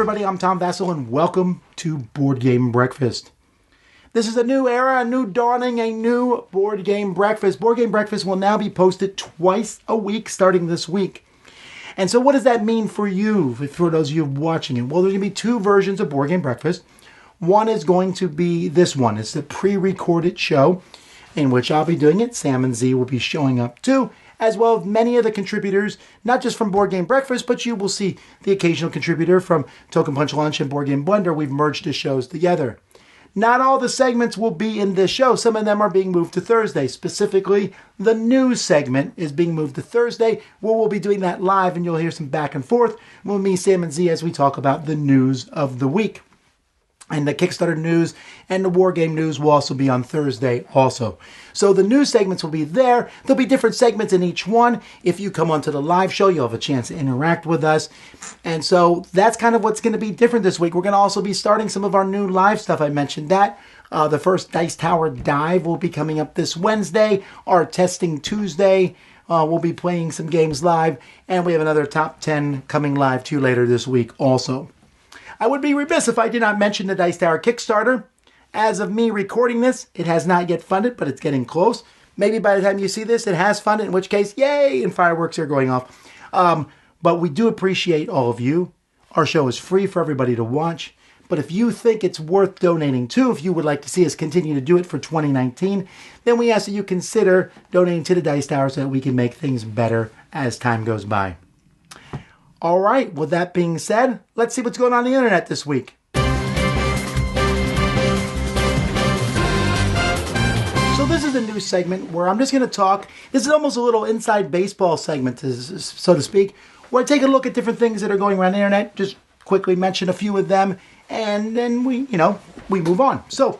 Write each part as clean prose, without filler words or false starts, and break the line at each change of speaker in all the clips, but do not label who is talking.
everybody, I'm Tom Vassell, and welcome to Board Game Breakfast. This is a new era, a new dawning, a new Board Game Breakfast. Board Game Breakfast will now be posted twice a week starting this week. And so what does that mean for you, for those of you watching it? Well, there's going to be two versions of Board Game Breakfast. One is going to be this one. It's the pre-recorded show in which I'll be doing it. Sam and Zee will be showing up too, as well as many of the contributors, not just from Board Game Breakfast, but you will see the occasional contributor from Token Punch Lunch and Board Game Blender. We've merged the shows together. Not all the segments will be in this show. Some of them are being moved to Thursday. Specifically, the news segment is being moved to Thursday, where we'll be doing that live, and you'll hear some back and forth with me, Sam and Zee, as we talk about the news of the week. And the Kickstarter news and the War Game news will also be on Thursday also. So the news segments will be there. There'll be different segments in each one. If you come onto the live show, you'll have a chance to interact with us. And so that's kind of what's going to be different this week. We're going to also be starting some of our new live stuff. I mentioned that. The first Dice Tower Dive will be coming up this Wednesday. Our Testing Tuesday, we'll be playing some games live. And we have another Top 10 coming live to you later this week also. I would be remiss if I did not mention the Dice Tower Kickstarter. As of me recording this, it has not yet funded, but it's getting close. Maybe by the time you see this, it has funded, in which case, yay, and fireworks are going off. But we do appreciate all of you. Our show is free for everybody to watch. But if you think it's worth donating to, if you would like to see us continue to do it for 2019, then we ask that you consider donating to the Dice Tower so that we can make things better as time goes by. All right, with that being said, let's see what's going on the internet this week. So this is a new segment where I'm just going to talk. This is almost a little inside baseball segment, so to speak, where I take a look at different things that are going around the internet, just quickly mention a few of them, and then we move on. So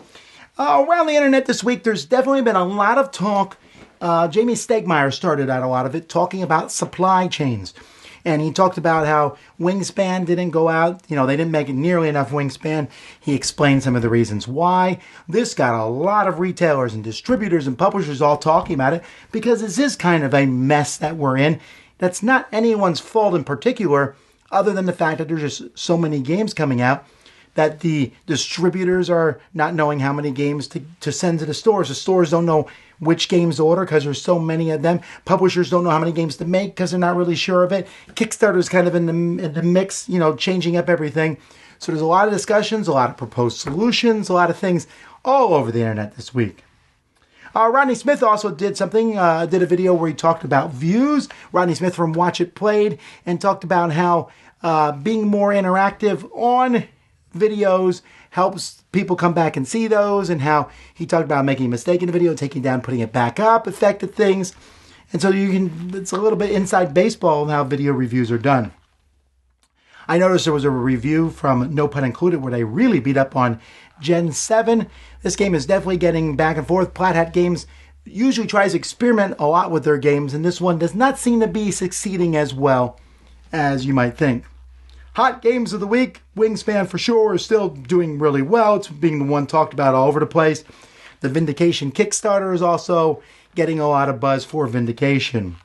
around the internet this week, there's definitely been a lot of talk. Jamie Stegmaier started out a lot of it, talking about supply chains. And he talked about how Wingspan didn't go out. They didn't make it nearly enough Wingspan. He explained some of the reasons why. This got a lot of retailers and distributors and publishers all talking about it because this is kind of a mess that we're in. That's not anyone's fault in particular, other than the fact that there's just so many games coming out that the distributors are not knowing how many games to send to the stores. The stores don't know which games to order because there's so many of them. Publishers don't know how many games to make because they're not really sure of it. Kickstarter's kind of in the mix, changing up everything. So there's a lot of discussions, a lot of proposed solutions, a lot of things all over the internet this week. Rodney Smith also did a video where he talked about views. Rodney Smith from Watch It Played, and talked about how being more interactive on videos helps people come back and see those, and how he talked about making a mistake in the video, taking it down, putting it back up, affected things. And so it's a little bit inside baseball on how video reviews are done. I noticed there was a review from No Pun Included where they really beat up on Gen 7. This game is definitely getting back and forth. Plaid Hat Games usually tries to experiment a lot with their games, and this one does not seem to be succeeding as well as you might think. Hot Games of the Week, Wingspan for sure is still doing really well. It's being the one talked about all over the place. The Vindication Kickstarter is also getting a lot of buzz for Vindication.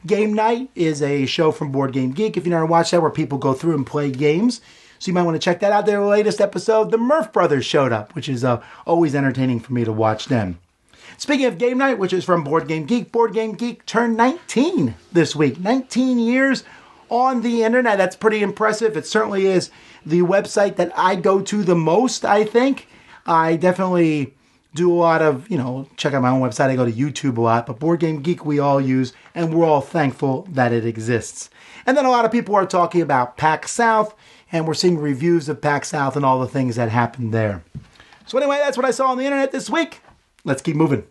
Game Night is a show from Board Game Geek, if you never watched that, where people go through and play games. So you might want to check that out. Their latest episode, the Murph Brothers showed up, which is always entertaining for me to watch them. Speaking of Game Night, which is from Board Game Geek turned 19 this week. 19 years on the internet. That's pretty impressive. It certainly is the website that I go to the most, I think. I definitely do a lot of, check out my own website. I go to YouTube a lot, but Board Game Geek we all use, and we're all thankful that it exists. And then a lot of people are talking about PAX South, and we're seeing reviews of PAX South and all the things that happened there. So anyway, that's what I saw on the internet this week. Let's keep moving.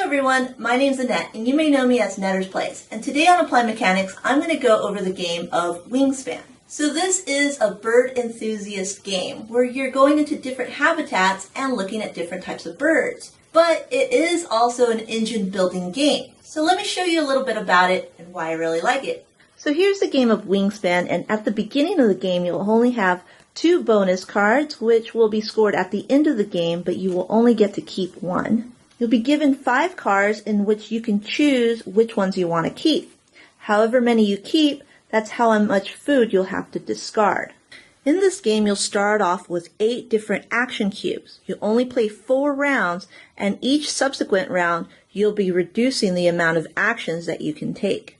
Everyone, my name's Annette, and you may know me as Netter's Place. And today on Applied Mechanics, I'm going to go over the game of Wingspan. So this is a bird enthusiast game where you're going into different habitats and looking at different types of birds. But it is also an engine building game. So let me show you a little bit about it and why I really like it. So here's the game of Wingspan, and at the beginning of the game, you'll only have 2 bonus cards, which will be scored at the end of the game, but you will only get to keep 1. You'll be given 5 cards in which you can choose which ones you want to keep. However many you keep, that's how much food you'll have to discard. In this game, you'll start off with 8 different action cubes. You only play 4 rounds, and each subsequent round, you'll be reducing the amount of actions that you can take.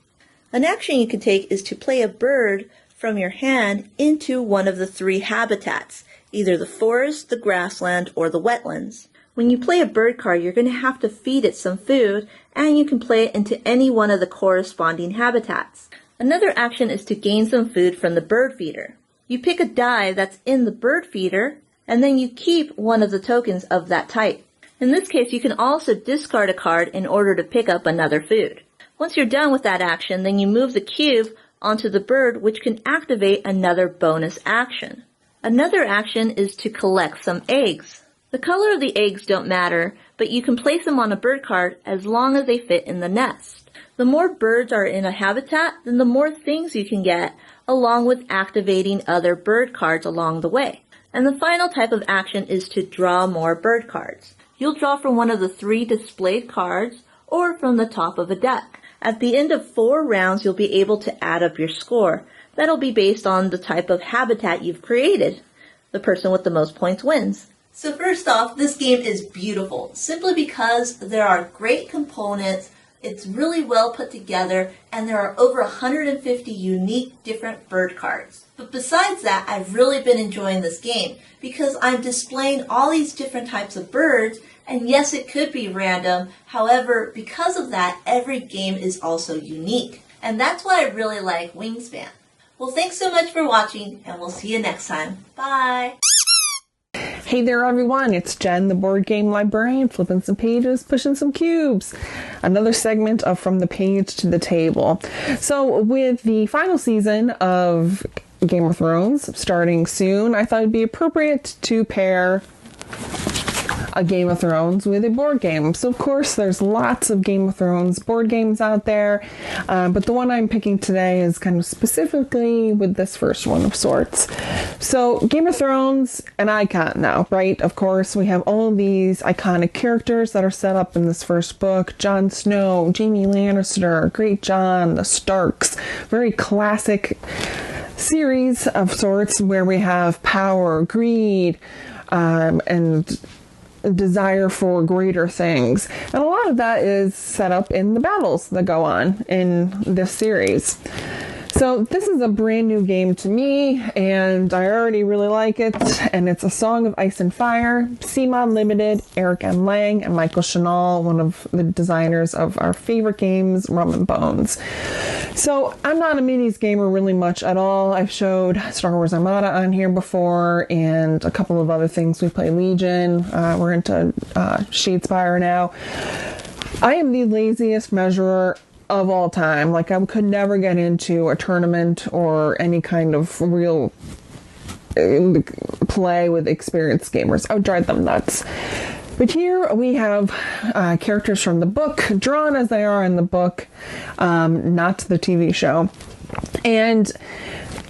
An action you can take is to play a bird from your hand into one of the 3 habitats, either the forest, the grassland, or the wetlands. When you play a bird card, you're going to have to feed it some food, and you can play it into any one of the corresponding habitats. Another action is to gain some food from the bird feeder. You pick a die that's in the bird feeder, and then you keep one of the tokens of that type. In this case, you can also discard a card in order to pick up another food. Once you're done with that action, then you move the cube onto the bird, which can activate another bonus action. Another action is to collect some eggs. The color of the eggs don't matter, but you can place them on a bird card as long as they fit in the nest. The more birds are in a habitat, then the more things you can get, along with activating other bird cards along the way. And the final type of action is to draw more bird cards. You'll draw from one of the 3 displayed cards or from the top of a deck. At the end of 4 rounds, you'll be able to add up your score. That'll be based on the type of habitat you've created. The person with the most points wins. So first off, this game is beautiful, simply because there are great components. It's really well put together, and there are over 150 unique different bird cards. But besides that, I've really been enjoying this game because I'm displaying all these different types of birds, and yes, it could be random. However, because of that, every game is also unique. And that's why I really like Wingspan. Well, thanks so much for watching, and we'll see you next time. Bye!
Hey there everyone, it's Jen, the board game librarian, flipping some pages, pushing some cubes. Another segment of From the Page to the Table. So with the final season of Game of Thrones starting soon, I thought it'd be appropriate to pair a Game of Thrones with a board game. So of course there's lots of Game of Thrones board games out there, but the one I'm picking today is kind of specifically with this first one of sorts. So Game of Thrones, an icon now, right? Of course we have all of these iconic characters that are set up in this first book. Jon Snow, Jaime Lannister, Great John, the Starks, very classic series of sorts where we have power, greed, and desire for greater things. And a lot of that is set up in the battles that go on in this series. So this is a brand new game to me, and I already really like it. And it's A Song of Ice and Fire, CMON Limited, Eric M. Lang, and Michael Chanel, one of the designers of our favorite games, Rum and Bones. So I'm not a minis gamer really much at all. I've showed Star Wars Armada on here before, and a couple of other things. We play Legion. We're into Shadespire now. I am the laziest measurer of all time. Like, I could never get into a tournament or any kind of real play with experienced gamers. I would drive them nuts. But here we have characters from the book, drawn as they are in the book, not the TV show. And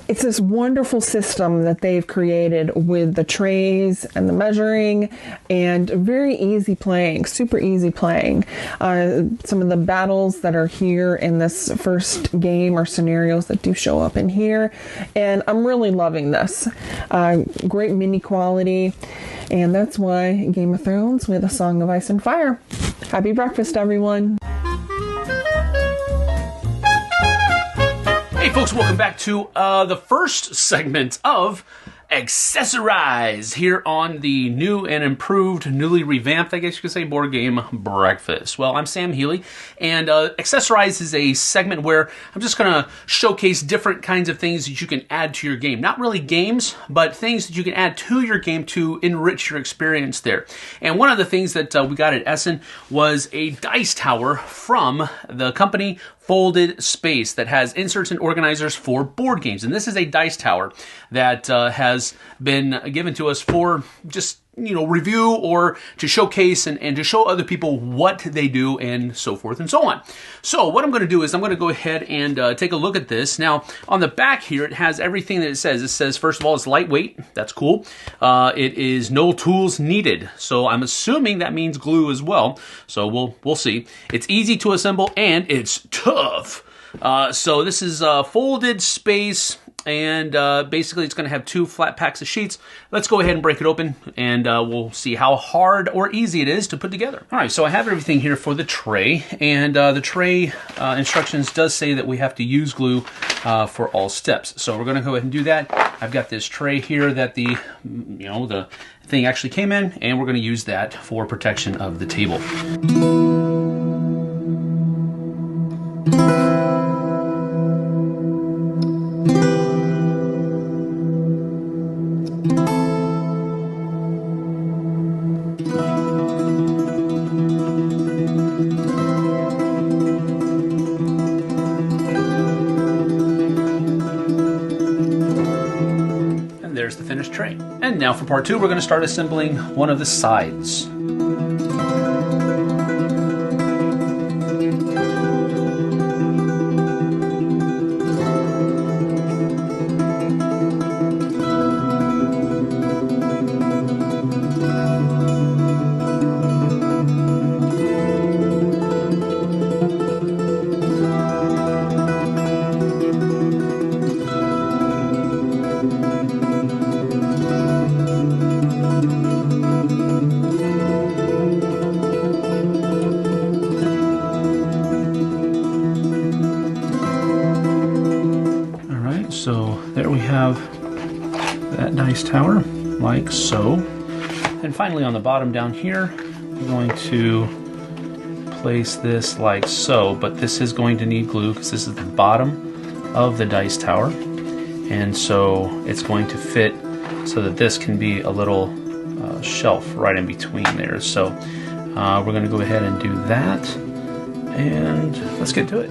it's this wonderful system that they've created with the trays and the measuring, and very easy playing, super easy playing. Some of the battles that are here in this first game are scenarios that do show up in here, and I'm really loving this. Great mini quality, and that's why Game of Thrones with A Song of Ice and Fire. Happy breakfast, everyone.
Hey folks, welcome back to the first segment of Accessorize here on the new and improved, newly revamped, I guess you could say, board game breakfast. Well, I'm Sam Healy, and Accessorize is a segment where I'm just going to showcase different kinds of things that you can add to your game. Not really games, but things that you can add to your game to enrich your experience there. And one of the things that we got at Essen was a dice tower from the company Folded Space that has inserts and organizers for board games. And this is a dice tower that has been given to us for just, review or to showcase and to show other people what they do and so forth and so on. So what I'm going to do is I'm going to go ahead and take a look at this. Now, on the back here, it has everything that it says. It says, first of all, it's lightweight. That's cool. It is no tools needed. So I'm assuming that means glue as well. So we'll see. It's easy to assemble and it's tough. So this is folded space, and basically it's going to have 2 flat packs of sheets. Let's go ahead and break it open, and we'll see how hard or easy it is to put together. All right, so I have everything here for the tray, and the tray instructions does say that we have to use glue for all steps. So we're going to go ahead and do that. I've got this tray here that the thing actually came in, and we're going to use that for protection of the table. There's the finished tray. And now for part 2, we're going to start assembling one of the sides. So there we have that dice tower, like so. And finally on the bottom down here, we're going to place this like so, but this is going to need glue because this is the bottom of the dice tower. And so it's going to fit so that this can be a little shelf right in between there. So we're going to go ahead and do that, and let's get to it.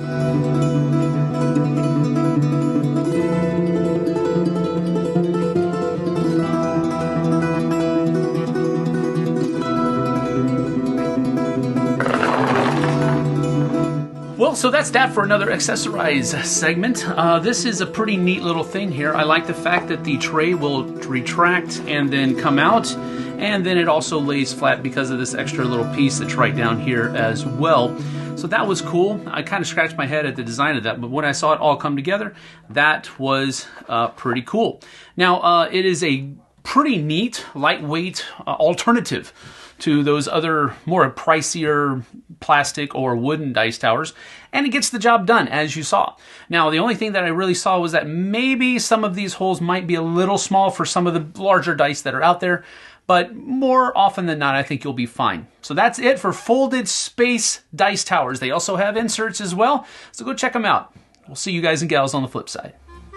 Well, so that's that for another Accessorize segment. This is a pretty neat little thing here. I like the fact that the tray will retract and then come out, and then it also lays flat because of this extra little piece that's right down here as well. So that was cool. I kind of scratched my head at the design of that, but when I saw it all come together, that was pretty cool. Now, it is a pretty neat, lightweight alternative to those other more pricier plastic or wooden dice towers, and it gets the job done, as you saw. Now, the only thing that I really saw was that maybe some of these holes might be a little small for some of the larger dice that are out there, but more often than not, I think you'll be fine. So that's it for folded space dice towers. They also have inserts as well, so go check them out. We'll see you guys and gals on the flip side.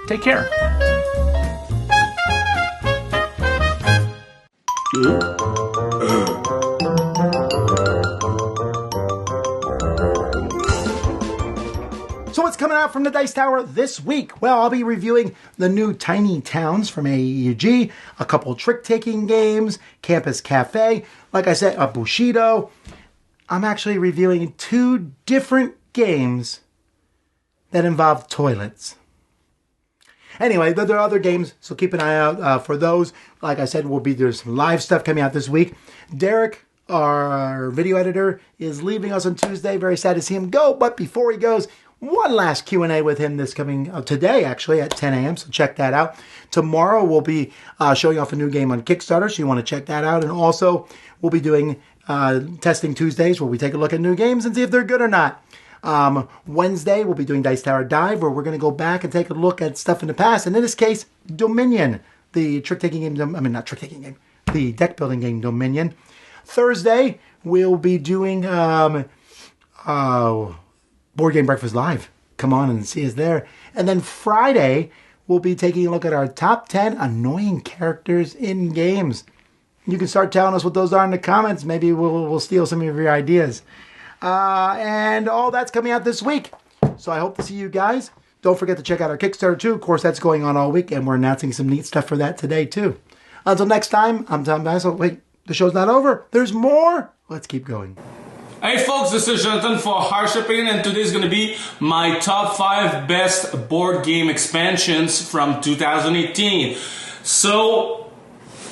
Take care.
So what's coming out from the Dice Tower this week? Well, I'll be reviewing the new Tiny Towns from AEG, a couple trick-taking games, Campus Cafe, like I said, a Bushido. I'm actually reviewing 2 different games that involve toilets. Anyway, there are other games, so keep an eye out for those. Like I said, there's some live stuff coming out this week. Derek, our video editor, is leaving us on Tuesday. Very sad to see him go, but before he goes, one last Q&A with him this coming today, actually, at 10 a.m., so check that out. Tomorrow, we'll be showing off a new game on Kickstarter, so you want to check that out. And also, we'll be doing Testing Tuesdays, where we take a look at new games and see if they're good or not. Wednesday, we'll be doing Dice Tower Dive, where we're going to go back and take a look at stuff in the past. And in this case, Dominion, the trick-taking game, not trick-taking game, the deck-building game Dominion. Thursday, we'll be doing Board Game Breakfast Live. Come on and see us there. And then Friday, we'll be taking a look at our top 10 annoying characters in games. You can start telling us what those are in the comments. Maybe we'll steal some of your ideas. And all that's coming out this week. So I hope to see you guys. Don't forget to check out our Kickstarter too. Of course, that's going on all week, and we're announcing some neat stuff for that today too. Until next time, I'm Tom Basil. Wait, the show's not over. There's more. Let's keep going.
Hey folks, this is Jonathan for Harsh Opinion, and today's gonna be my top 5 best board game expansions from 2018. So,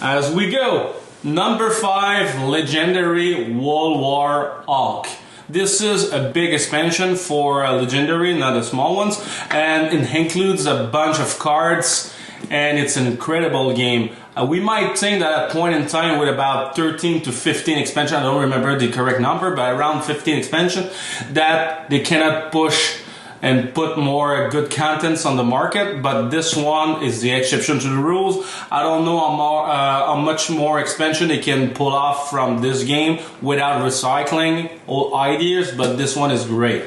as we go, number 5, Legendary World War Hulk. This is a big expansion for Legendary, not the small ones, and it includes a bunch of cards, and it's an incredible game. We might think that at a point in time with about 13 to 15 expansion, I don't remember the correct number, but around 15 expansion, that they cannot push and put more good contents on the market, but this one is the exception to the rules. I don't know how much more expansion they can pull off from this game without recycling old ideas, but this one is great.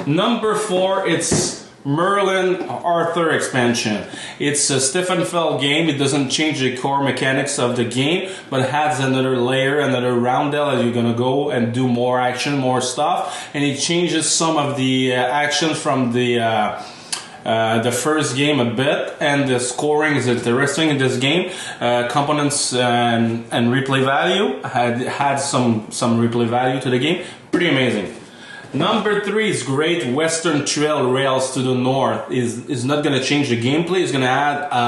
Number 4, it's Merlin Arthur expansion. It's a Stefan Feld game. It doesn't change the core mechanics of the game, but adds another layer, another roundel as you're gonna go and do more action, more stuff, and it changes some of the actions from the first game a bit, and the scoring is interesting in this game. Components and replay value had some replay value to the game. Pretty amazing. Number 3 is great. Western Trail Rails to the North is not going to change the gameplay. It's going to add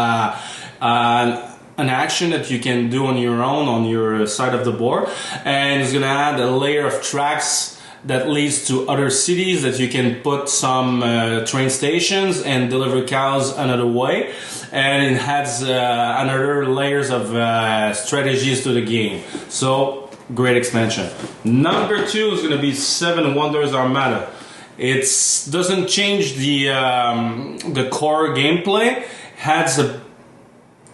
an action that you can do on your own on your side of the board, and it's going to add a layer of tracks that leads to other cities that you can put some train stations and deliver cows another way, and it adds another layers of strategies to the game. So great expansion. Number 2 is going to be Seven Wonders Armada. It doesn't change the core gameplay. Adds a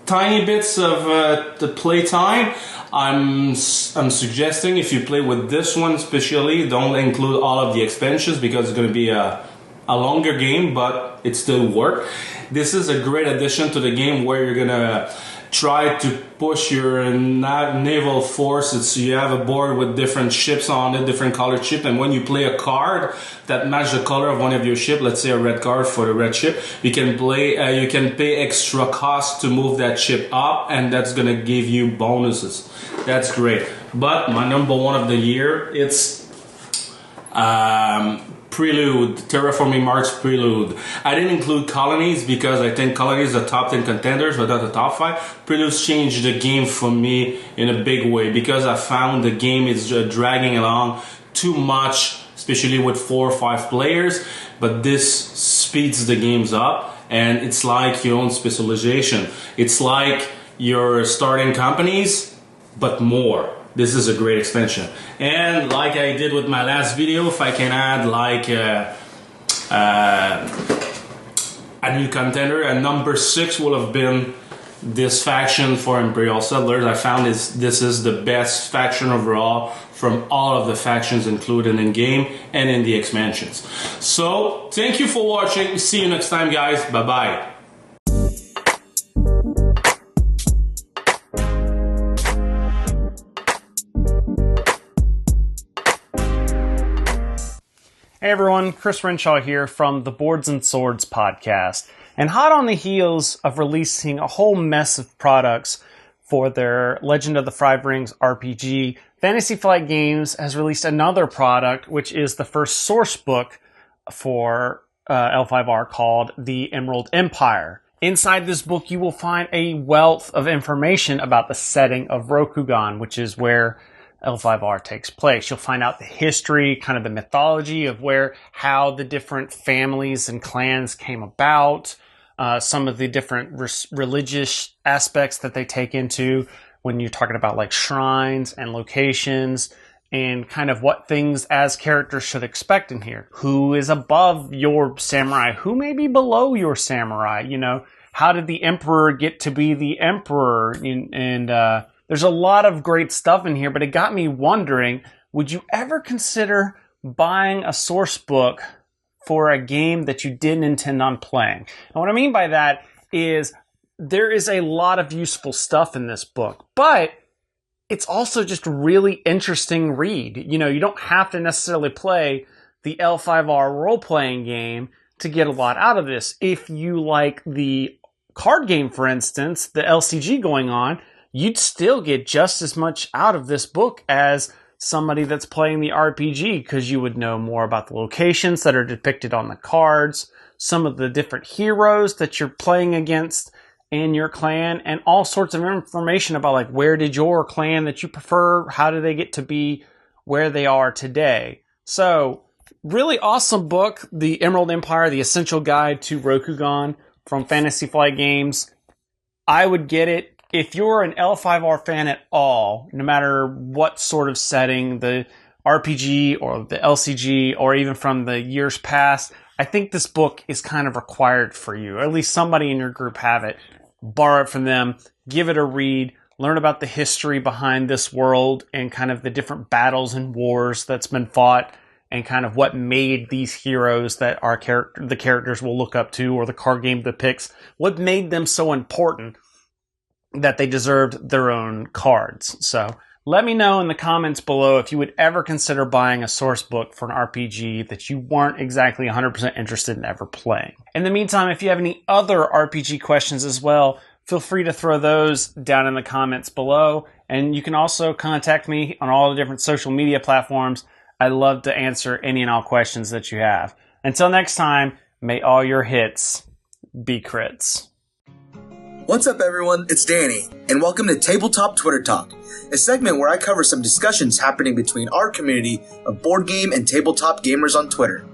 tiny bits of the play time. I'm suggesting if you play with this one especially, don't include all of the expansions because it's going to be a longer game, but it still works. This is a great addition to the game where you're going to try to push your naval forces. You have a board with different ships on it, different colored ship, and when you play a card that matches the color of one of your ship, let's say a red card for the red ship, you can play. You can pay extra cost to move that ship up, and that's gonna give you bonuses. That's great. But my number 1 of the year, it's Prelude, Terraforming Mars Prelude. I didn't include Colonies because I think Colonies are top 10 contenders, but not the top 5. Prelude's changed the game for me in a big way because I found the game is dragging along too much, especially with 4 or 5 players. But this speeds the games up, and it's like your own specialization. It's like you're starting companies, but more. This is a great expansion. And like I did with my last video, if I can add like a new contender, and number 6 will have been this faction for Imperial Settlers. I found this is the best faction overall from all of the factions included in game and in the expansions. So thank you for watching. See you next time, guys. Bye bye.
Hey everyone, Chris Renshaw here from the Boards and Swords podcast. And hot on the heels of releasing a whole mess of products for their Legend of the Five Rings RPG, Fantasy Flight Games has released another product, which is the first source book for L5R called The Emerald Empire. Inside this book, you will find a wealth of information about the setting of Rokugan, which is where L5R takes place. You'll find out the history, kind of the mythology of how the different families and clans came about, some of the different religious aspects that they take into when you're talking about like shrines and locations, and kind of what things as characters should expect in here. Who is above your samurai? Who may be below your samurai? You know, how did the emperor get to be the emperor? And there's a lot of great stuff in here, but it got me wondering, would you ever consider buying a source book for a game that you didn't intend on playing? And what I mean by that is there is a lot of useful stuff in this book, but it's also just a really interesting read. You know, you don't have to necessarily play the L5R role-playing game to get a lot out of this. If you like the card game, for instance, the LCG going on, you'd still get just as much out of this book as somebody that's playing the RPG, because you would know more about the locations that are depicted on the cards, some of the different heroes that you're playing against in your clan, and all sorts of information about like where did your clan that you prefer, how do they get to be where they are today. So, really awesome book, The Emerald Empire, The Essential Guide to Rokugan from Fantasy Flight Games. I would get it. If you're an L5R fan at all, no matter what sort of setting, the RPG or the LCG or even from the years past, I think this book is kind of required for you. Or at least somebody in your group have it. Borrow it from them, give it a read, learn about the history behind this world and kind of the different battles and wars that's been fought and kind of what made these heroes that the characters will look up to or the card game depicts, what made them so important that they deserved their own cards. So let me know in the comments below if you would ever consider buying a source book for an RPG that you weren't exactly 100% interested in ever playing. In the meantime, if you have any other RPG questions as well, feel free to throw those down in the comments below. And you can also contact me on all the different social media platforms. I'd love to answer any and all questions that you have. Until next time, may all your hits be crits.
What's up, everyone? It's Danny, and welcome to Tabletop Twitter Talk, a segment where I cover some discussions happening between our community of board game and tabletop gamers on Twitter.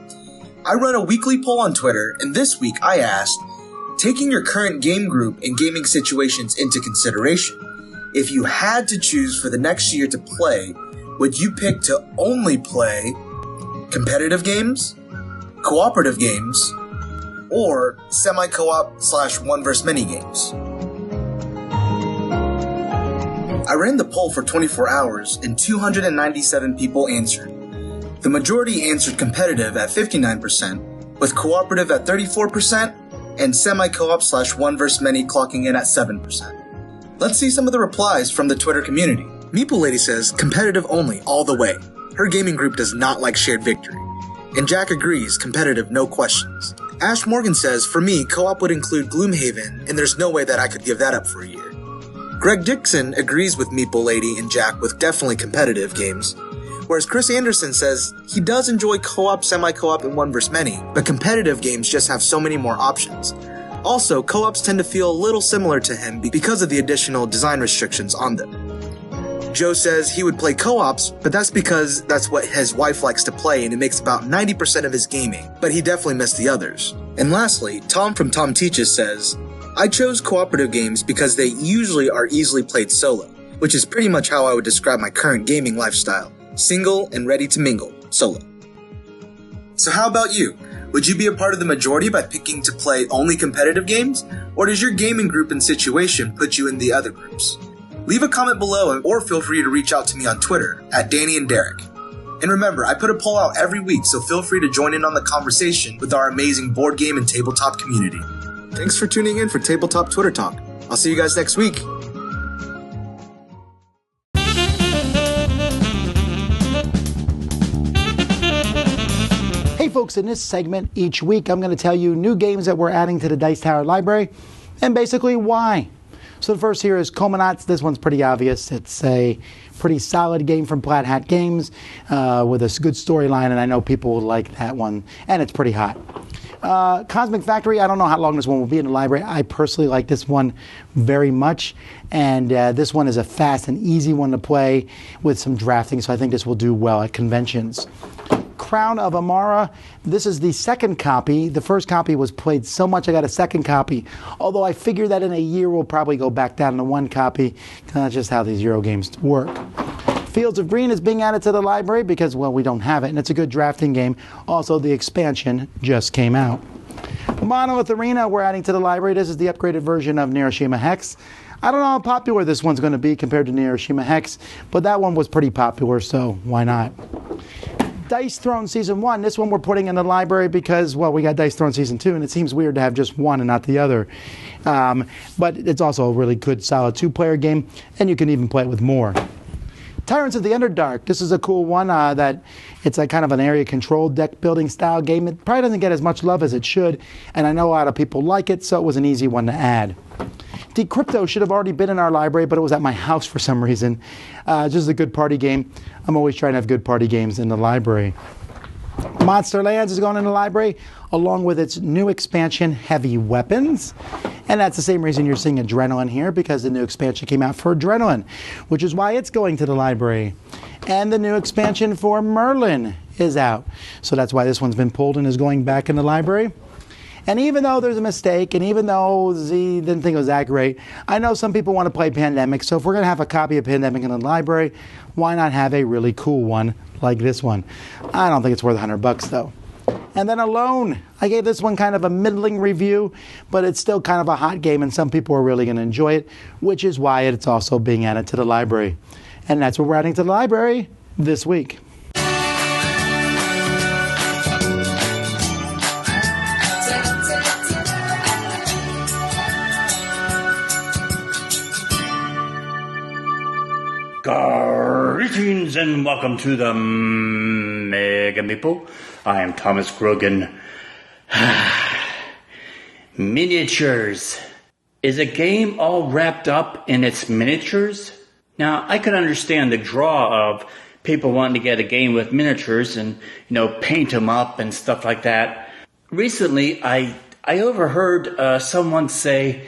I run a weekly poll on Twitter, and this week I asked, taking your current game group and gaming situations into consideration, if you had to choose for the next year to play, would you pick to only play competitive games, cooperative games, or semi-co-op / one versus many games? I ran the poll for 24 hours and 297 people answered. The majority answered competitive at 59%, with cooperative at 34%, and semi-co-op / one versus many clocking in at 7%. Let's see some of the replies from the Twitter community. Meeple Lady says, competitive only, all the way. Her gaming group does not like shared victory. And Jack agrees, competitive, no questions. Ash Morgan says, for me, co-op would include Gloomhaven, and there's no way that I could give that up for a year. Greg Dixon agrees with Meeple Lady and Jack with definitely competitive games, whereas Chris Anderson says he does enjoy co-op, semi-co-op, and one versus many, but competitive games just have so many more options. Also, co-ops tend to feel a little similar to him because of the additional design restrictions on them. Joe says he would play co-ops, but that's because that's what his wife likes to play and it makes about 90% of his gaming, but he definitely missed the others. And lastly, Tom from Tom Teaches says, I chose cooperative games because they usually are easily played solo, which is pretty much how I would describe my current gaming lifestyle. Single and ready to mingle, solo. So how about you? Would you be a part of the majority by picking to play only competitive games? Or does your gaming group and situation put you in the other groups? Leave a comment below or feel free to reach out to me on Twitter at Danny and Derek. And remember, I put a poll out every week, so feel free to join in on the conversation with our amazing board game and tabletop community. Thanks for tuning in for Tabletop Twitter Talk. I'll see you guys next week.
Hey folks, in this segment each week I'm going to tell you new games that we're adding to the Dice Tower library and basically why. So the first here is Comanauts. This one's pretty obvious. It's a pretty solid game from Plaid Hat Games with a good storyline, and I know people will like that one, and it's pretty hot. Cosmic Factory, I don't know how long this one will be in the library. I personally like this one very much, and this one is a fast and easy one to play with some drafting, so I think this will do well at conventions. Crown of Amara, this is the second copy. The first copy was played so much I got a second copy, although I figure that in a year we'll probably go back down to one copy, because that's just how these Euro games work. Fields of Green is being added to the library because, well, we don't have it, and it's a good drafting game. Also, the expansion just came out. Monolith Arena we're adding to the library. This is the upgraded version of Neuroshima Hex. I don't know how popular this one's going to be compared to Neuroshima Hex, but that one was pretty popular, so why not? Dice Throne Season 1. This one we're putting in the library because, well, we got Dice Throne Season 2, and it seems weird to have just one and not the other. But it's also a really good, solid two-player game, and you can even play it with more. Tyrants of the Underdark. This is a cool one that it's a kind of an area control deck building style game. It probably doesn't get as much love as it should, and I know a lot of people like it, so it was an easy one to add. Decrypto should have already been in our library, but it was at my house for some reason. Just a good party game. I'm always trying to have good party games in the library. Monster Lands is going in the library, along with its new expansion, Heavy Weapons. And that's the same reason you're seeing Adrenaline here, because the new expansion came out for Adrenaline, which is why it's going to the library. And the new expansion for Merlin is out. So that's why this one's been pulled and is going back in the library. And even though there's a mistake, and even though Zee didn't think it was that great, I know some people want to play Pandemic, so if we're going to have a copy of Pandemic in the library, why not have a really cool one like this one? I don't think it's worth $100 though. And then Alone. I gave this one kind of a middling review, but it's still kind of a hot game, and some people are really going to enjoy it, which is why it's also being added to the library. And that's what we're adding to the library this week.
Greetings and welcome to the Mega Meeple. I am Thomas Grogan. Miniatures. Is a game all wrapped up in its miniatures? Now, I can understand the draw of people wanting to get a game with miniatures and, paint them up and stuff like that. Recently, I overheard someone say,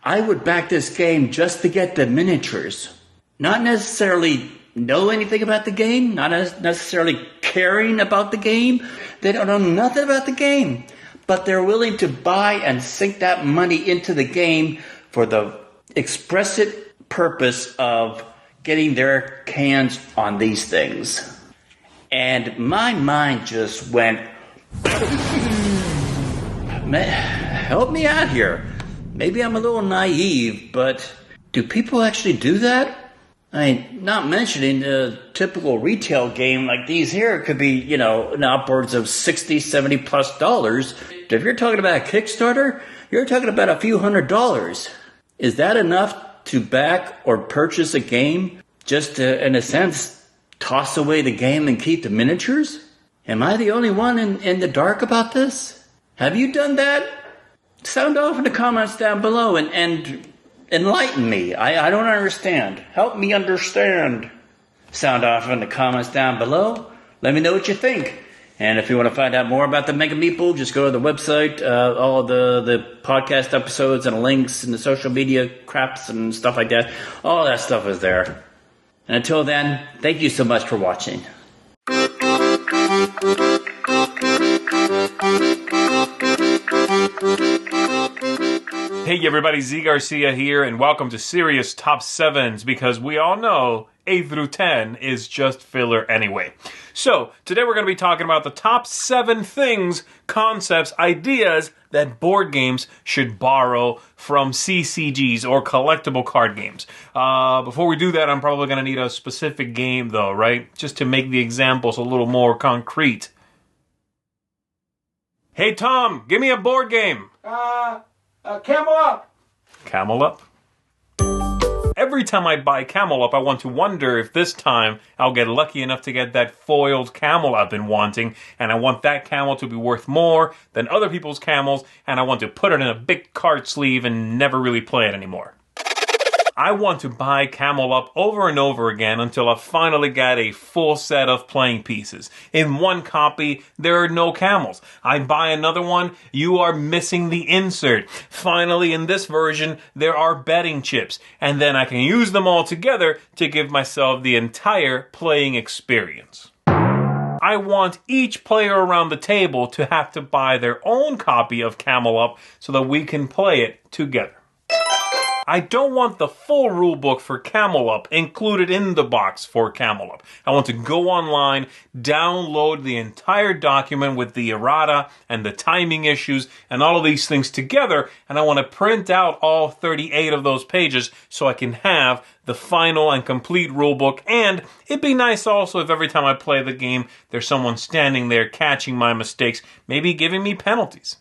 I would back this game just to get the miniatures. Not necessarily know anything about the game, not necessarily caring about the game. They don't know nothing about the game, but they're willing to buy and sink that money into the game for the expressive purpose of getting their hands on these things. And my mind just went, help me out here. Maybe I'm a little naive, but do people actually do that? I mean, not mentioning a typical retail game like these here could be, upwards of $60, $70 plus dollars. If you're talking about a Kickstarter, you're talking about a few $100s. Is that enough to back or purchase a game just to, in a sense, toss away the game and keep the miniatures? Am I the only one in the dark about this? Have you done that? Sound off in the comments down below and enlighten me. I don't understand. Help me understand. Sound off in the comments down below. Let me know what you think. And if you want to find out more about the Mega Meeple, just go to the website. All of the podcast episodes and links and the social media craps and stuff like that. All that stuff is there. And until then, thank you so much for watching.
Hey everybody, Z Garcia here, and welcome to Serious Top 7s, because we all know 8 through 10 is just filler anyway. So, today we're going to be talking about the top 7 things, concepts, ideas that board games should borrow from CCGs or collectible card games. Before we do that, I'm probably going to need a specific game though, right? Just to make the examples a little more concrete. Hey Tom, give me a board game.
Camel Up.
Camel Up? Every time I buy Camel Up, I want to wonder if this time I'll get lucky enough to get that foiled camel I've been wanting, and I want that camel to be worth more than other people's camels, and I want to put it in a big card sleeve and never really play it anymore. I want to buy Camel Up over and over again until I finally get a full set of playing pieces. In one copy, there are no camels. I buy another one, you are missing the insert. Finally, in this version, there are betting chips, and then I can use them all together to give myself the entire playing experience. I want each player around the table to have to buy their own copy of Camel Up so that we can play it together. I don't want the full rulebook for Camel Up included in the box for Camel Up. I want to go online, download the entire document with the errata and the timing issues and all of these things together, and I want to print out all 38 of those pages so I can have the final and complete rulebook. And it'd be nice also if every time I play the game, there's someone standing there catching my mistakes, maybe giving me penalties.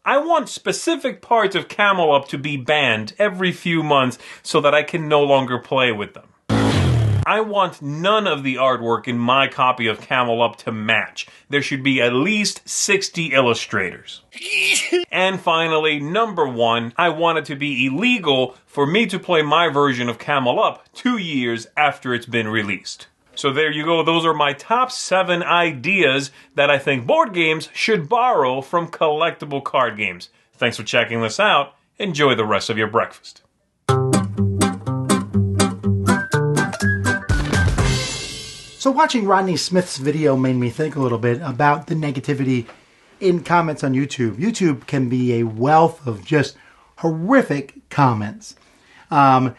I want specific parts of Camel Up to be banned every few months so that I can no longer play with them. I want none of the artwork in my copy of Camel Up to match. There should be at least 60 illustrators. And finally, number 1, I want it to be illegal for me to play my version of Camel Up 2 years after it's been released. So there you go, those are my top 7 ideas that I think board games should borrow from collectible card games. Thanks for checking this out. Enjoy the rest of your breakfast.
So watching Rodney Smith's video made me think a little bit about the negativity in comments on YouTube. YouTube can be a wealth of just horrific comments. And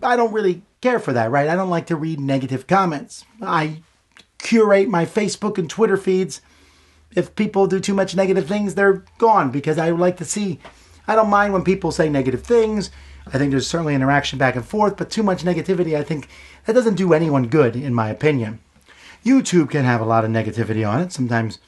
I don't really care for that, right? I don't like to read negative comments. I curate my Facebook and Twitter feeds. If people do too much negative things, they're gone, because I like to see. I don't mind when people say negative things. I think there's certainly interaction back and forth, but too much negativity, I think that doesn't do anyone good, in my opinion. YouTube can have a lot of negativity on it, sometimes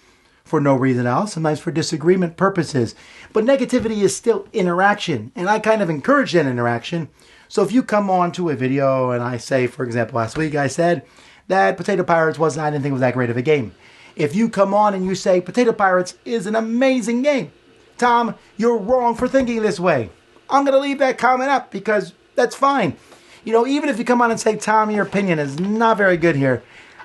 for no reason else, sometimes for disagreement purposes. But negativity is still interaction, and I kind of encourage that interaction. So if you come on to a video and I say, for example, last week I said that Potato Pirates I didn't think it was that great of a game. If you come on and you say Potato Pirates is an amazing game, Tom, you're wrong for thinking this way, I'm going to leave that comment up, because that's fine. Even if you come on and say, Tom, your opinion is not very good here,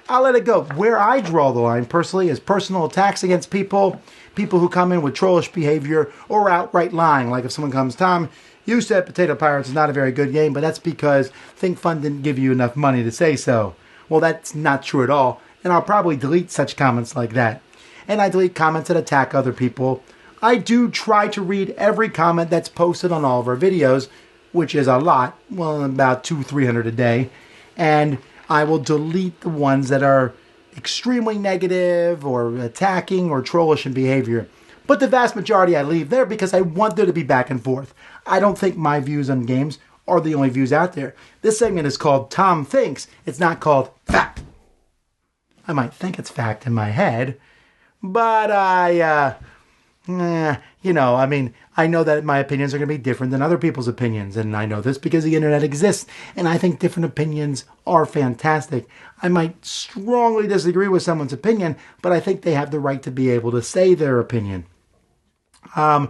I'll let it go. Where I draw the line, personally, is personal attacks against people who come in with trollish behavior or outright lying. Like if someone comes, Tom, you said Potato Pirates is not a very good game, but that's because Think Fun didn't give you enough money to say so. Well, that's not true at all, and I'll probably delete such comments like that. And I delete comments that attack other people. I do try to read every comment that's posted on all of our videos, which is a lot, well, about 200-300 a day, and I will delete the ones that are extremely negative or attacking or trollish in behavior. But the vast majority I leave there because I want there to be back and forth. I don't think my views on games are the only views out there. This segment is called Tom Thinks. It's not called Fact. I might think it's fact in my head, but I know that my opinions are going to be different than other people's opinions, and I know this because the internet exists, and I think different opinions are fantastic. I might strongly disagree with someone's opinion, but I think they have the right to be able to say their opinion. I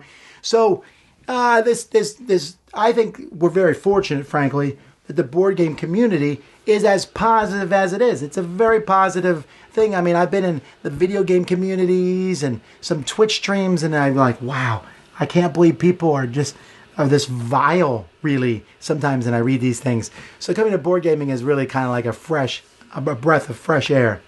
think we're very fortunate, frankly, that the board game community is as positive as it is. It's a very positive thing. I mean, I've been in the video game communities and some Twitch streams, and I'm like, wow, I can't believe people are this vile, really, sometimes, and I read these things. So coming to board gaming is really kind of like a breath of fresh air.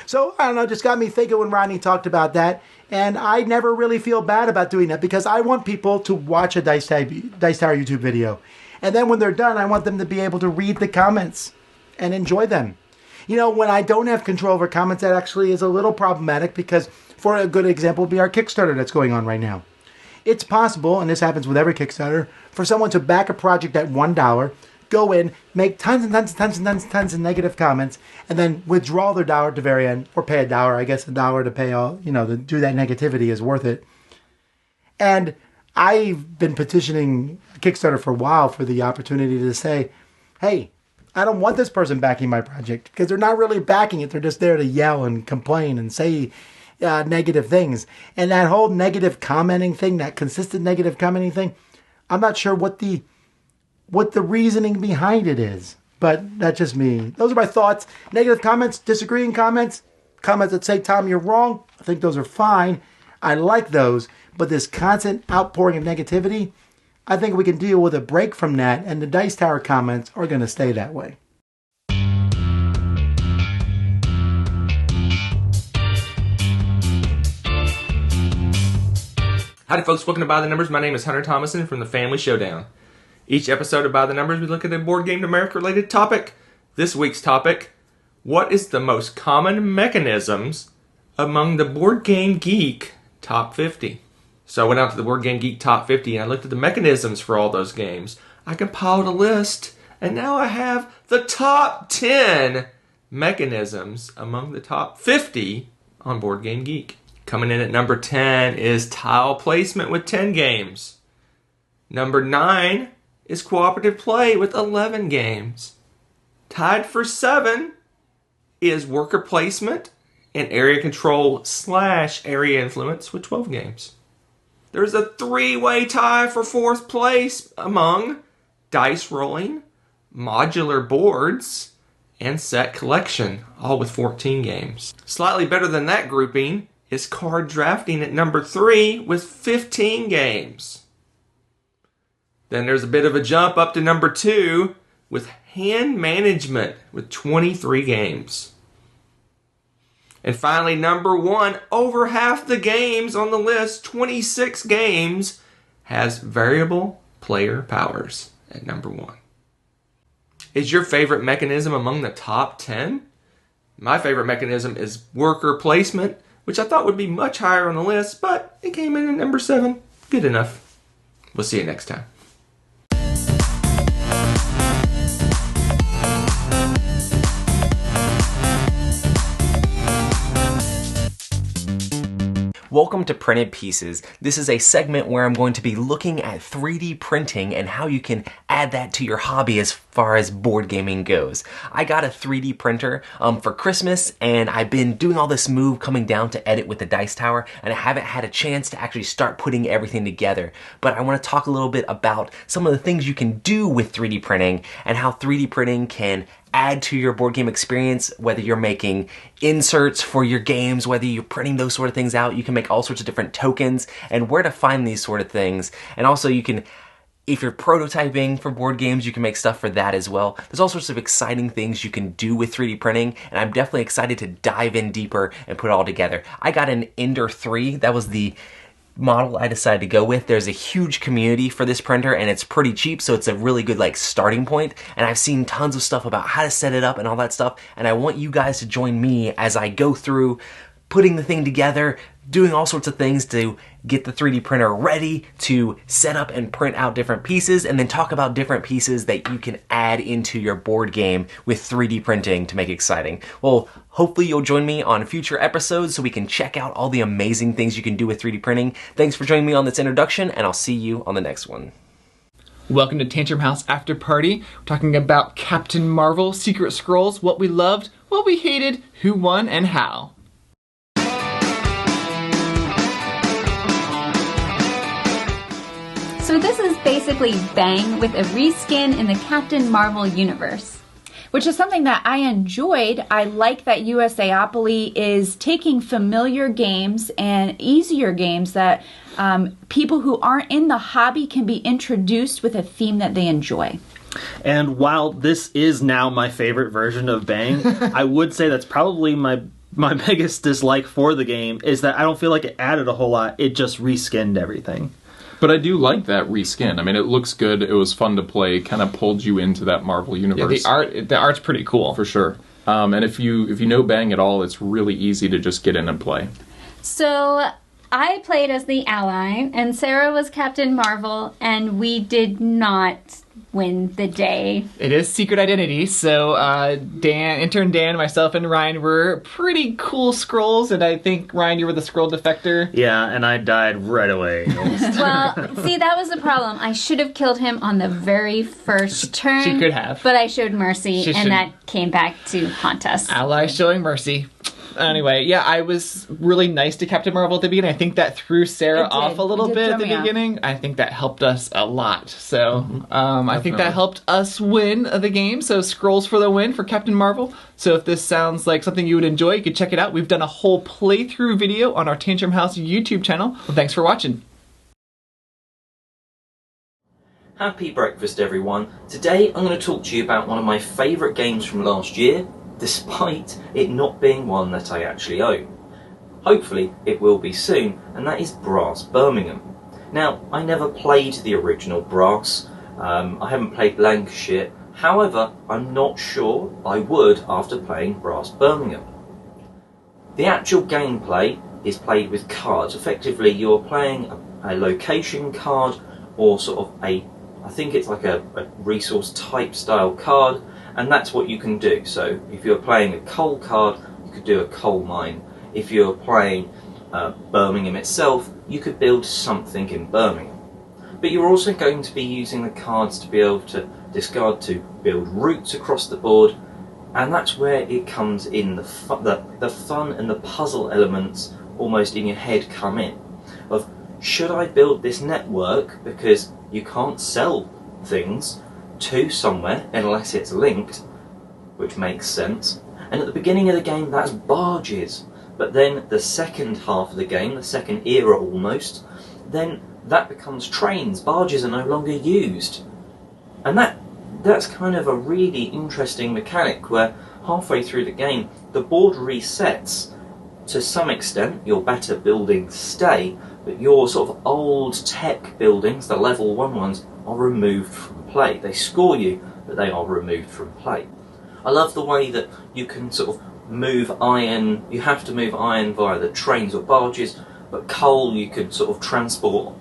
So, I don't know, just got me thinking when Rodney talked about that, and I never really feel bad about doing that, because I want people to watch a Dice Tower YouTube video. And then when they're done, I want them to be able to read the comments and enjoy them. When I don't have control over comments, that actually is a little problematic, because for a good example would be our Kickstarter that's going on right now. It's possible, and this happens with every Kickstarter, for someone to back a project at $1, go in, make tons of negative comments, and then withdraw their dollar at the very end, or pay $1. I guess $1 to pay all, to do that negativity is worth it. And I've been petitioning Kickstarter for a while for the opportunity to say, hey, I don't want this person backing my project, because they're not really backing it. They're just there to yell and complain and say negative things. And that whole negative commenting thing, that consistent negative commenting thing, I'm not sure what the reasoning behind it is. But that's just me. Those are my thoughts. Negative comments, disagreeing comments, comments that say, Tom, you're wrong. I think those are fine. I like those. But this constant outpouring of negativity, I think we can deal with a break from that, and the Dice Tower comments are going to stay that way.
Howdy folks, welcome to By the Numbers. My name is Hunter Thomason from the Family Showdown. Each episode of By the Numbers, we look at a board game numeric related topic. This week's topic, what is the most common mechanisms among the Board Game Geek Top 50? So I went out to the Board Game Geek Top 50 and I looked at the mechanisms for all those games. I compiled a list, and now I have the top 10 mechanisms among the top 50 on Board Game Geek. Coming in at number 10 is tile placement with 10 games. Number 9 is cooperative play with 11 games. Tied for 7 is worker placement and area control / area influence with 12 games. There's a 3-way tie for 4th place among dice rolling, modular boards, and set collection, all with 14 games. Slightly better than that grouping is card drafting at number 3 with 15 games. Then there's a bit of a jump up to number 2 with hand management with 23 games. And finally, number 1, over half the games on the list, 26 games, has variable player powers at number 1. Is your favorite mechanism among the top 10? My favorite mechanism is worker placement, which I thought would be much higher on the list, but it came in at number 7. Good enough. We'll see you next time.
Welcome to Printed Pieces. This is a segment where I'm going to be looking at 3D printing and how you can add that to your hobby as far as board gaming goes. I got a 3D printer for Christmas, and I've been doing all this move coming down to edit with the Dice Tower, and I haven't had a chance to actually start putting everything together. But I want to talk a little bit about some of the things you can do with 3D printing and how 3D printing can add to your board game experience, whether you're making inserts for your games, whether you're printing those sort of things out. You can make all sorts of different tokens and where to find these sort of things. And also you can, if you're prototyping for board games, you can make stuff for that as well. There's all sorts of exciting things you can do with 3D printing, and I'm definitely excited to dive in deeper and put it all together. I got an Ender 3. That was the model I decided to go with. There's a huge community for this printer, and it's pretty cheap, so it's a really good starting point. And I've seen tons of stuff about how to set it up and all that stuff, and I want you guys to join me as I go through putting the thing together, doing all sorts of things to get the 3D printer ready to set up and print out different pieces, and then talk about different pieces that you can add into your board game with 3D printing to make it exciting. Well, hopefully you'll join me on future episodes so we can check out all the amazing things you can do with 3D printing. Thanks for joining me on this introduction, and I'll see you on the next one.
Welcome to Tantrum House After Party. We're talking about Captain Marvel, Secret Scrolls, what we loved, what we hated, who won, and how.
So this is basically Bang with a reskin in the Captain Marvel universe.
Which is something that I enjoyed. I like that USAopoly is taking familiar games and easier games that people who aren't in the hobby can be introduced with a theme that they enjoy.
And while this is now my favorite version of Bang, I would say that's probably my biggest dislike for the game is that I don't feel like it added a whole lot. It just reskinned everything.
But I do like that reskin. I mean, it looks good. It was fun to play. Kind of pulled you into that Marvel universe.
Yeah, the art's pretty cool
for sure. And if you know Bang at all, it's really easy to just get in and play.
So I played as the Ally, and Sarah was Captain Marvel, and we did not win the day.
It is Secret Identity, so intern Dan, myself, and Ryan were pretty cool scrolls, and I think, Ryan, you were the scroll defector.
Yeah, and I died right away.
Well, see, that was the problem. I should have killed him on the very first turn.
She could have.
But I showed mercy, and that came back to haunt us.
Ally showing mercy. Anyway, yeah, I was really nice to Captain Marvel at the beginning. I think that threw Sarah off a little bit at the beginning. I think that helped us a lot. So I think that helped us win the game. So scrolls for the win for Captain Marvel. So if this sounds like something you would enjoy, you can check it out. We've done a whole playthrough video on our Tantrum House YouTube channel. Well, thanks for watching.
Happy breakfast, everyone. Today I'm going to talk to you about one of my favourite games from last year, despite it not being one that I actually own. Hopefully it will be soon, and that is Brass Birmingham. Now, I never played the original Brass, I haven't played Lancashire, however, I'm not sure I would after playing Brass Birmingham. The actual gameplay is played with cards. Effectively, you're playing a location card, or sort of I think it's like a resource type style card, and that's what you can do. So if you're playing a coal card, you could do a coal mine. If you're playing Birmingham itself, you could build something in Birmingham. But you're also going to be using the cards to be able to discard to build routes across the board, and that's where it comes in, the fun and the puzzle elements almost in your head come in. Of, should I build this network, because you can't sell things to somewhere unless it's linked, which makes sense. And at the beginning of the game, that's barges. But then the second half of the game, the second era almost, then that becomes trains. Barges are no longer used. And that
that's kind of a really interesting mechanic where halfway through the game the board resets. To some extent your better buildings stay, but your sort of old tech buildings, the level 1 ones, are removed from play. They score you, but they are removed from play. I love the way that you can sort of move iron. You have to move iron via the trains or barges, but coal you can sort of transport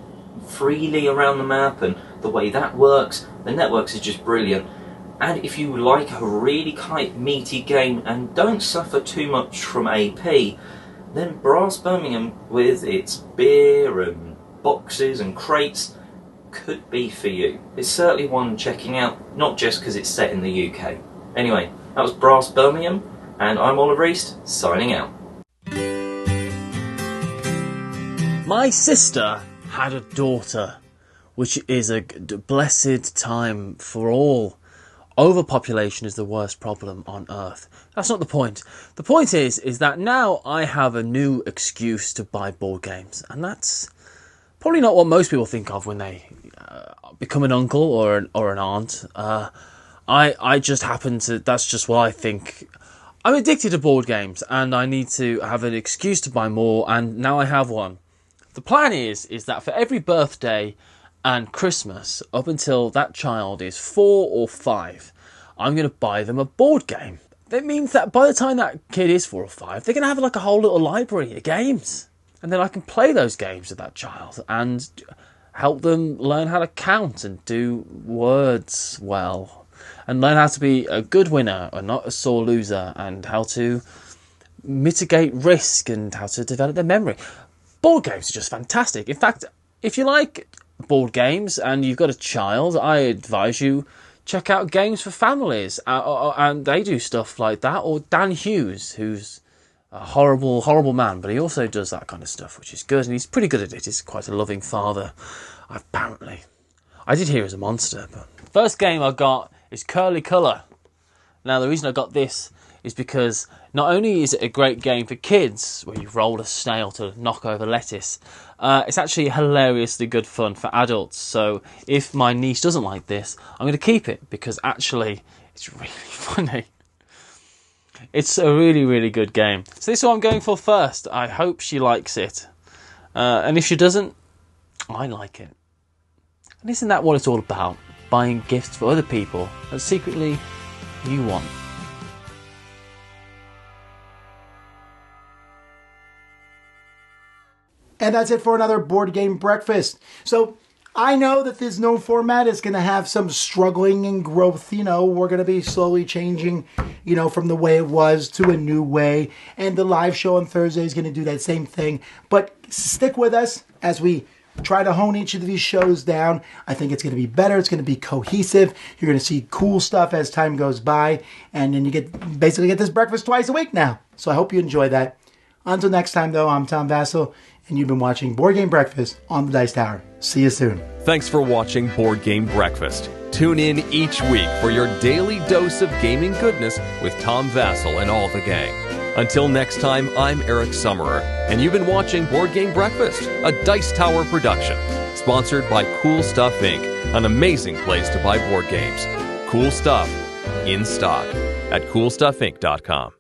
freely around the map, and the way that works, the networks is just brilliant. And if you like a really quite meaty game and don't suffer too much from AP, then Brass Birmingham, with its beer and boxes and crates, could be for you. It's certainly one checking out, not just because it's set in the UK. Anyway, that was Brass Birmingham, and I'm Oliver East, signing out.
My sister had a daughter, which is a blessed time for all. Overpopulation is the worst problem on Earth. That's not the point. The point is that now I have a new excuse to buy board games, and that's probably not what most people think of when they become an uncle or an aunt. I just happen to. That's just what I think. I'm addicted to board games, and I need to have an excuse to buy more, and now I have one. The plan is that for every birthday and Christmas, up until that child is 4 or 5, I'm going to buy them a board game. That means that by the time that kid is 4 or 5, they're going to have like a whole little library of games. And then I can play those games with that child and help them learn how to count and do words well. And learn how to be a good winner and not a sore loser, and how to mitigate risk and how to develop their memory. Board games are just fantastic. In fact, if you like board games and you've got a child, I advise you check out Games for Families, and they do stuff like that. Or Dan Hughes, who's a horrible, horrible man, but he also does that kind of stuff, which is good, and he's pretty good at it. He's quite a loving father, apparently. I did hear he's a monster. But first game I got is Curly Colour. Now, the reason I got this is because not only is it a great game for kids, where you roll a snail to knock over lettuce, it's actually hilariously good fun for adults. So if my niece doesn't like this, I'm going to keep it, because actually it's really funny. It's a really, really good game. So this is what I'm going for first. I hope she likes it. And if she doesn't, I like it. And isn't that what it's all about? Buying gifts for other people that secretly you want.
And that's it for another board game breakfast. So I know that this new format is going to have some struggling and growth. You know, we're going to be slowly changing, from the way it was to a new way. And the live show on Thursday is going to do that same thing. But stick with us as we try to hone each of these shows down. I think it's going to be better. It's going to be cohesive. You're going to see cool stuff as time goes by. And then you basically get this breakfast twice a week now. So I hope you enjoy that. Until next time, though, I'm Tom Vassell, and you've been watching Board Game Breakfast on the Dice Tower. See you soon.
Thanks for watching Board Game Breakfast. Tune in each week for your daily dose of gaming goodness with Tom Vassell and all the gang. Until next time, I'm Eric Summerer, and you've been watching Board Game Breakfast, a Dice Tower production, sponsored by Cool Stuff Inc., an amazing place to buy board games. Cool stuff in stock at CoolStuffInc.com.